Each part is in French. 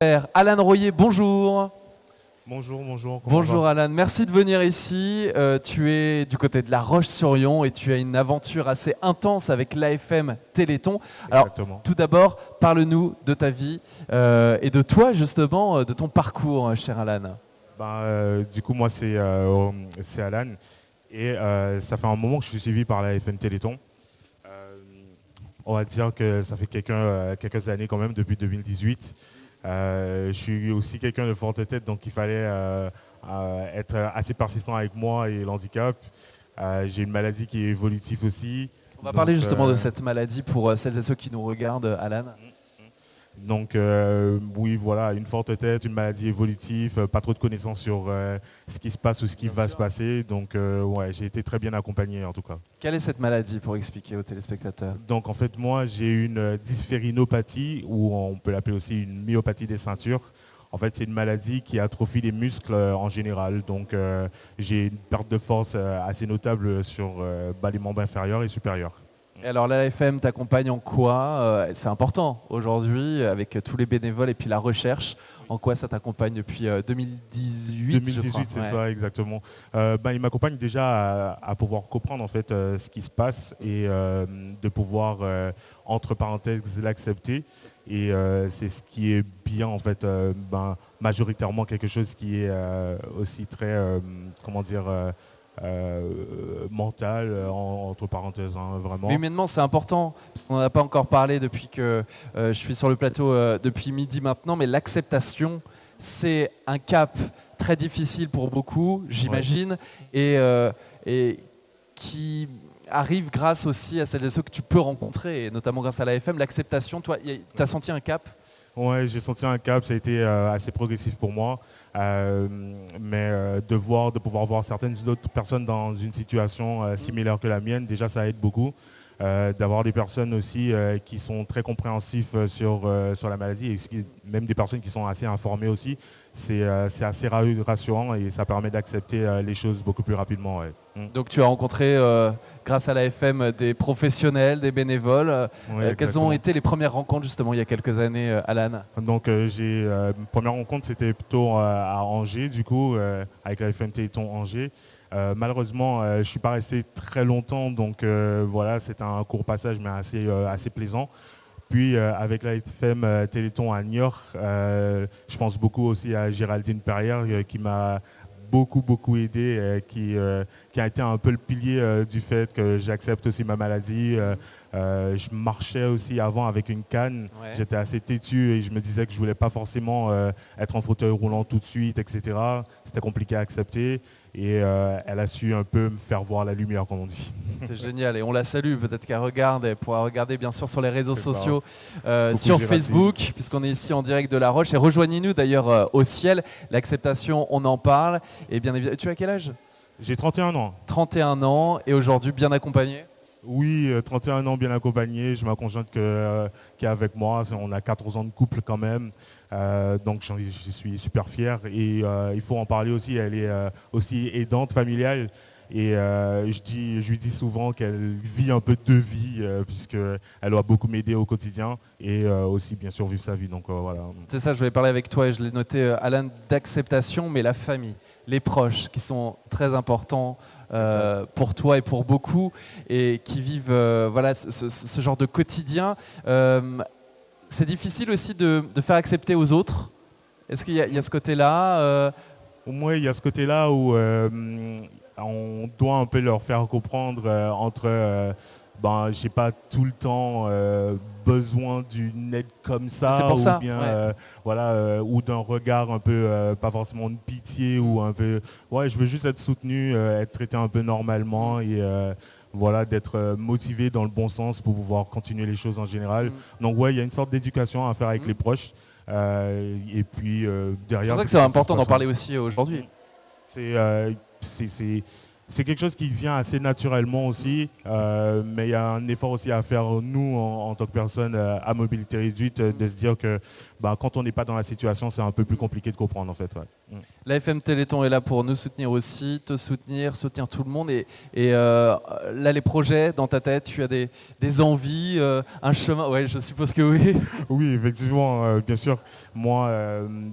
Alan Royer, bonjour. Bonjour, bonjour. Bonjour Alan, merci de venir ici. Tu es du côté de La Roche-sur-Yon et tu as une aventure assez intense avec l'AFM Téléthon. Alors, Exactement. tout d'abord, parle-nous de ta vie et de toi justement, de ton parcours, cher Alan. Du coup, moi, c'est Alan. Et ça fait un moment que je suis suivi par l'AFM Téléthon. On va dire que ça fait quelques années quand même, depuis 2018. Je suis aussi quelqu'un de forte tête, donc il fallait être assez persistant avec moi et l'handicap. J'ai une maladie qui est évolutive aussi. On va parler justement de cette maladie pour celles et ceux qui nous regardent, Alan. Donc oui, voilà, une forte tête, une maladie évolutive, pas trop de connaissances sur ce qui se passe ou ce qui va se passer. Donc ouais, j'ai été très bien accompagné en tout cas. Quelle est cette maladie pour expliquer aux téléspectateurs? Donc en fait, moi, j'ai une dysphérénopathie, ou on peut l'appeler aussi une myopathie des ceintures. En fait, c'est une maladie qui atrophie les muscles en général. Donc j'ai une perte de force assez notable sur les membres inférieurs et supérieurs. Et alors l'AFM t'accompagne en quoi? C'est important aujourd'hui avec tous les bénévoles et puis la recherche. En quoi ça t'accompagne depuis 2018 2018, c'est ça, exactement. Il m'accompagne déjà à pouvoir comprendre en fait ce qui se passe et de pouvoir, entre parenthèses, l'accepter. Et c'est ce qui est bien en fait, majoritairement quelque chose qui est aussi très, comment dire, mental, entre parenthèses, hein, vraiment. Mais humainement, c'est important, parce qu'on n'en a pas encore parlé depuis que je suis sur le plateau depuis midi maintenant, mais l'acceptation, c'est un cap très difficile pour beaucoup, j'imagine, et qui arrive grâce aussi à celles et ceux que tu peux rencontrer, et notamment grâce à l'AFM. L'acceptation, toi, tu as senti un cap? Ouais, j'ai senti un cap, ça a été assez progressif pour moi. De pouvoir voir certaines autres personnes dans une situation similaire que la mienne, déjà ça aide beaucoup. D'avoir des personnes aussi qui sont très compréhensifs sur la maladie et même des personnes qui sont assez informées aussi, c'est assez rassurant et ça permet d'accepter les choses beaucoup plus rapidement. Ouais. Donc tu as rencontré, grâce à l'AFM, des professionnels, des bénévoles. Ouais, Quelles ont été les premières rencontres justement il y a quelques années, Alan? Donc ma première rencontre c'était plutôt à Angers du coup, avec l'AFM Téléthon Angers. Malheureusement, je ne suis pas resté très longtemps, donc voilà, c'est un court passage mais assez plaisant. Puis avec la FM Téléthon à Niort, je pense beaucoup aussi à Géraldine Perrière qui m'a beaucoup aidé, qui a été un peu le pilier du fait que j'accepte aussi ma maladie. Je marchais aussi avant avec une canne, Ouais. j'étais assez têtu et je me disais que je voulais pas forcément être en fauteuil roulant tout de suite, etc. C'était compliqué à accepter et elle a su un peu me faire voir la lumière, comme on dit. C'est génial et on la salue, peut-être qu'elle regarde, elle pourra regarder bien sûr sur les réseaux C'est ça. sociaux, Beaucoup sur Géraldine. Facebook, puisqu'on est ici en direct de La Roche. Et rejoignez-nous d'ailleurs au ciel, l'acceptation, on en parle. Et bien évidemment, tu as quel âge? J'ai 31 ans. 31 ans et aujourd'hui bien accompagné? Oui, 31 ans bien accompagné. J'ai ma conjointe qui est avec moi. On a 14 ans de couple quand même. Donc je suis super fier. Et il faut en parler aussi. Elle est aussi aidante familiale. Et je lui dis souvent qu'elle vit un peu deux vies, puisqu'elle doit beaucoup m'aider au quotidien et aussi bien sûr vivre sa vie. Donc voilà. C'est ça, je voulais parler avec toi et je l'ai noté, Alan, d'acceptation, mais la famille, les proches qui sont très importants pour toi et pour beaucoup et qui vivent voilà, ce genre de quotidien. C'est difficile aussi de faire accepter aux autres. Est-ce qu'il y a ce côté-là Au moins, il y a ce côté-là où on doit un peu leur faire comprendre j'ai pas tout le temps besoin d'une aide comme ça, C'est pour ça, ou bien ouais. ou d'un regard un peu pas forcément de pitié ou un peu je veux juste être soutenu, être traité un peu normalement et voilà, d'être motivé dans le bon sens pour pouvoir continuer les choses en général. Donc ouais, il y a une sorte d'éducation à faire avec les proches. Et puis derrière, C'est pour ça que c'est important d'en parler aussi aujourd'hui. C'est quelque chose qui vient assez naturellement aussi, mais il y a un effort aussi à faire nous en tant que personnes à mobilité réduite, de se dire que quand on n'est pas dans la situation, c'est un peu plus compliqué de comprendre en fait. Ouais. La FM Téléthon est là pour nous soutenir aussi, te soutenir tout le monde. Et là, les projets dans ta tête, tu as des envies, un chemin. Ouais, je suppose que oui. Oui, effectivement, bien sûr. Moi,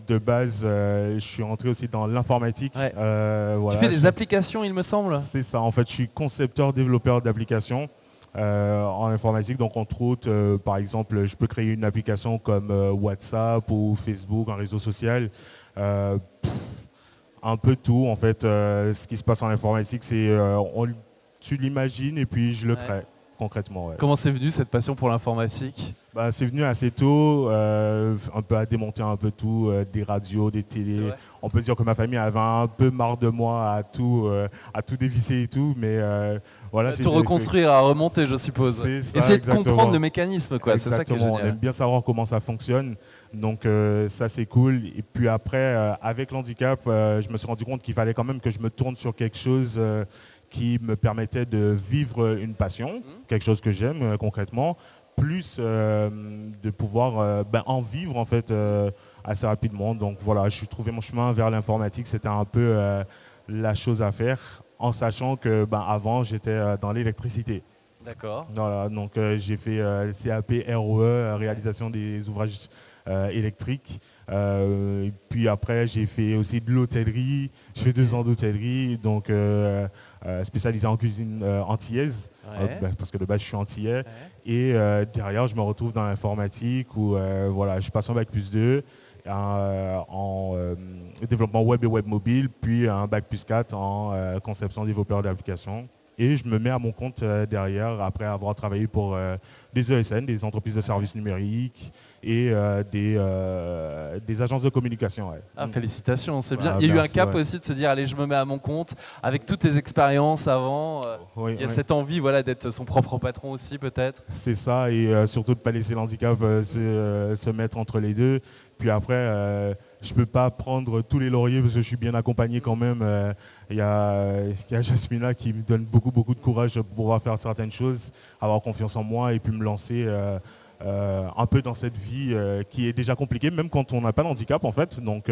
de base, je suis rentré aussi dans l'informatique. Ouais. Voilà, Tu fais des applications, il me semble. C'est ça, en fait, je suis concepteur, développeur d'applications en informatique. Donc, entre autres, par exemple, je peux créer une application comme WhatsApp ou Facebook, un réseau social. Un peu tout, en fait. Ce qui se passe en informatique, c'est tu l'imagines et puis je le crée, concrètement. Ouais. Comment c'est venu cette passion pour l'informatique? C'est venu assez tôt, un peu à démonter un peu tout, des radios, des télés. On peut dire que ma famille avait un peu marre de moi à tout dévisser et tout, mais voilà. Tout reconstruire, à remonter, je suppose. Essayer de comprendre le mécanisme, quoi. C'est ça qui est génial. On aime bien savoir comment ça fonctionne, donc ça c'est cool. Et puis après, avec l'handicap, je me suis rendu compte qu'il fallait quand même que je me tourne sur quelque chose qui me permettait de vivre une passion, quelque chose que j'aime concrètement, plus de pouvoir en vivre en fait assez rapidement. Donc voilà, je suis trouvé mon chemin vers l'informatique, c'était un peu la chose à faire, en sachant que avant j'étais dans l'électricité. D'accord. Voilà, donc j'ai fait CAP ROE, réalisation des ouvrages électriques. Et puis après j'ai fait aussi de l'hôtellerie, je fais 2 ans d'hôtellerie, donc spécialisé en cuisine antillaise, parce que de base je suis antillais. Et derrière je me retrouve dans l'informatique où voilà, je passe un bac plus 2 en développement web et web mobile, puis un bac plus 4 en conception développeur d'applications. Et je me mets à mon compte derrière, après avoir travaillé pour des ESN, des entreprises de services numériques, et des agences de communication. Ouais. Ah, félicitations, c'est bien. Il y a eu un cap aussi de se dire, allez, je me mets à mon compte, avec toutes les expériences avant. Il y a cette envie d'être son propre patron aussi, peut-être. C'est ça, et surtout de ne pas laisser l'handicap se mettre entre les deux. Puis après, je ne peux pas prendre tous les lauriers parce que je suis bien accompagné quand même. Il y a Jasmina qui me donne beaucoup de courage pour pouvoir faire certaines choses, avoir confiance en moi et puis me lancer un peu dans cette vie qui est déjà compliquée, même quand on n'a pas d'handicap en fait. Donc,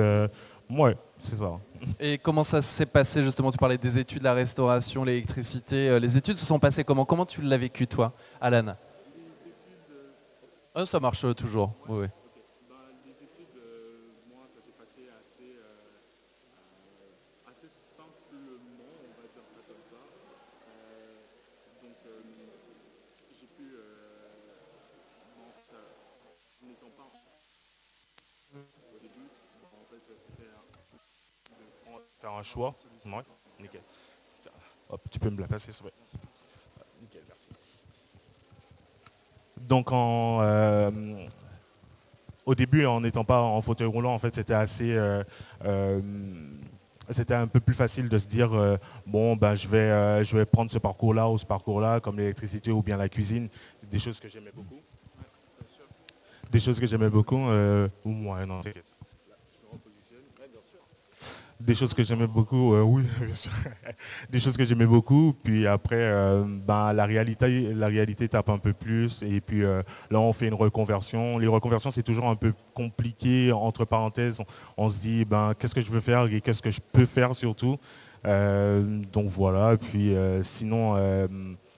ouais, c'est ça. Et comment ça s'est passé justement? Tu parlais des études, la restauration, l'électricité. Les études se sont passées comment? Comment tu l'as vécu toi, Alan? Ça marche toujours, oui. Faire un choix. Ouais, nickel. Hop, tu peux me la passer, s'il te plaît. Nickel, merci. Donc au début, en n'étant pas en fauteuil roulant, en fait, c'était assez c'était un peu plus facile de se dire je vais prendre ce parcours-là ou ce parcours-là, comme l'électricité ou bien la cuisine, des choses que j'aimais beaucoup. Des choses que j'aimais beaucoup. Non, t'inquiète. Des choses que j'aimais beaucoup, oui, bien sûr. Des choses que j'aimais beaucoup, puis après, la réalité tape un peu plus, et puis là, on fait une reconversion. Les reconversions, c'est toujours un peu compliqué, entre parenthèses. On se dit, qu'est-ce que je veux faire et qu'est-ce que je peux faire surtout. Donc voilà, puis sinon,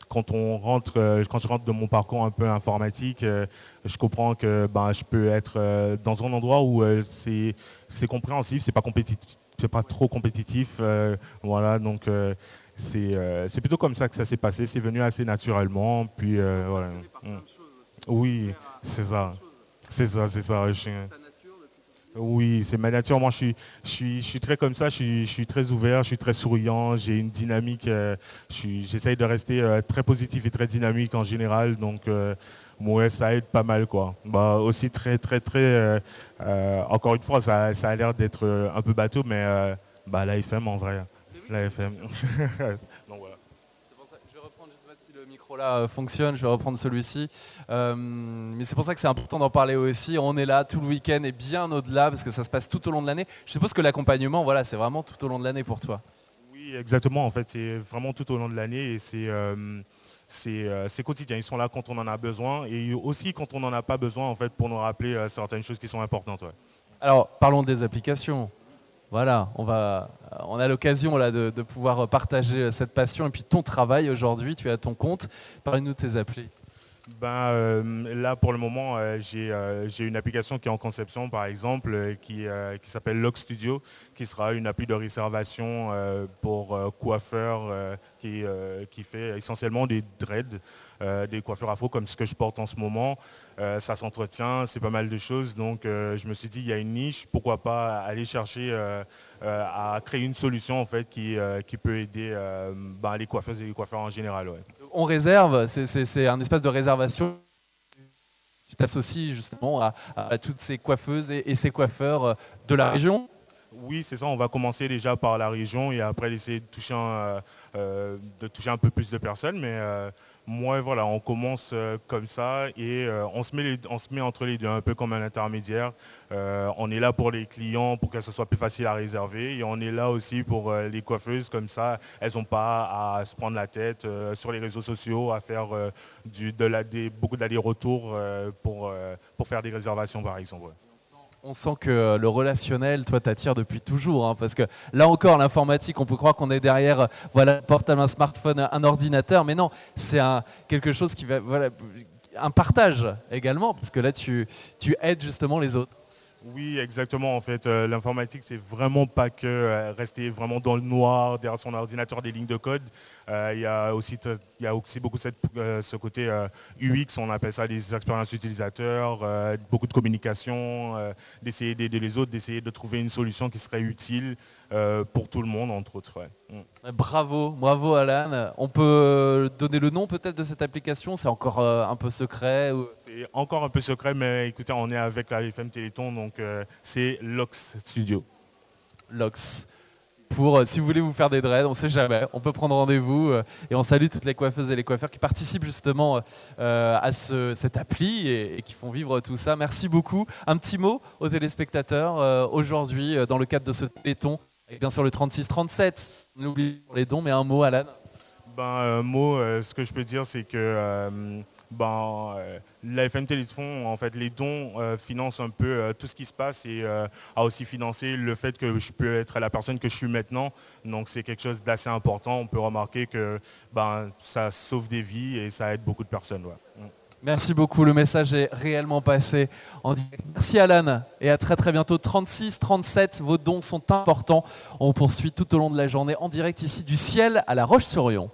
quand je rentre dans mon parcours un peu informatique, je comprends que je peux être dans un endroit où c'est compréhensif, c'est pas trop compétitif, voilà, donc c'est plutôt comme ça que ça s'est passé, c'est venu assez naturellement, puis voilà. Oui, c'est ça. Oui, c'est ma nature. Moi, je suis très comme ça. Je suis très ouvert, je suis très souriant. J'ai une dynamique. J'essaye de rester très positif et très dynamique en général. Donc, ouais, ça aide pas mal, quoi. Aussi très, très, très. Encore une fois, ça a l'air d'être un peu bateau, mais la FM en vrai, la FM. Donc voilà. Je vais reprendre, je ne sais pas si le micro là fonctionne, je vais reprendre celui-ci. Mais c'est pour ça que c'est important d'en parler aussi. On est là tout le week-end et bien au-delà parce que ça se passe tout au long de l'année. Je suppose que l'accompagnement, voilà, c'est vraiment tout au long de l'année pour toi. Oui, exactement. En fait, c'est vraiment tout au long de l'année et c'est quotidien. Ils sont là quand on en a besoin et aussi quand on n'en a pas besoin en fait pour nous rappeler certaines choses qui sont importantes. Ouais. Alors, parlons des applications. Voilà, on a l'occasion là de pouvoir partager cette passion et puis ton travail aujourd'hui. Tu es à ton compte. Parle-nous de tes applis. Là, pour le moment, j'ai une application qui est en conception, par exemple, qui s'appelle Log Studio, qui sera une appli de réservation pour coiffeurs qui fait essentiellement des dreads, des coiffures afro comme ce que je porte en ce moment. Ça s'entretient, c'est pas mal de choses. Donc, je me suis dit, il y a une niche, pourquoi pas aller chercher à créer une solution en fait, qui peut aider les coiffeuses et les coiffeurs en général. Ouais. On réserve, c'est un espace de réservation. Tu t'associes justement à toutes ces coiffeuses et ces coiffeurs de la région. Oui, c'est ça. On va commencer déjà par la région et après essayer de toucher un peu plus de personnes. Mais moi, voilà, on commence comme ça et on se met entre les deux, un peu comme un intermédiaire. On est là pour les clients, pour que ce soit plus facile à réserver. Et on est là aussi pour les coiffeuses, comme ça, elles n'ont pas à se prendre la tête sur les réseaux sociaux, à faire beaucoup d'allers-retours pour faire des réservations, par exemple. Ouais. On sent que le relationnel, toi, t'attire depuis toujours, hein, parce que là encore, l'informatique, on peut croire qu'on est derrière, voilà, un portable, un smartphone, un ordinateur, mais non, c'est quelque chose qui va, voilà, un partage également, parce que là, tu aides justement les autres. Oui, exactement. En fait, l'informatique, c'est vraiment pas que rester vraiment dans le noir derrière son ordinateur des lignes de code. Il y a aussi beaucoup ce côté UX, on appelle ça les expériences utilisateurs, beaucoup de communication, d'essayer d'aider les autres, d'essayer de trouver une solution qui serait utile pour tout le monde, entre autres. Ouais. Bravo Alan. On peut donner le nom peut-être de cette application, c'est encore un peu secret ou... C'est encore un peu secret, mais écoutez, on est avec la FM Téléthon, donc c'est Lox Studio. Lox. Si vous voulez vous faire des dreads, on ne sait jamais, on peut prendre rendez-vous et on salue toutes les coiffeuses et les coiffeurs qui participent justement à cette appli et qui font vivre tout ça. Merci beaucoup. Un petit mot aux téléspectateurs aujourd'hui dans le cadre de ce téléthon, et bien sûr le 36-37, n'oubliez pas les dons, mais un mot Alan. Ce que je peux dire, c'est que la FM Téléthon, en fait, les dons financent un peu tout ce qui se passe et a aussi financé le fait que je peux être la personne que je suis maintenant. Donc c'est quelque chose d'assez important. On peut remarquer que ça sauve des vies et ça aide beaucoup de personnes. Ouais. Merci beaucoup, le message est réellement passé en direct. Merci Alan et à très bientôt. 36-37, vos dons sont importants. On poursuit tout au long de la journée en direct ici du ciel à La Roche-sur-Yon.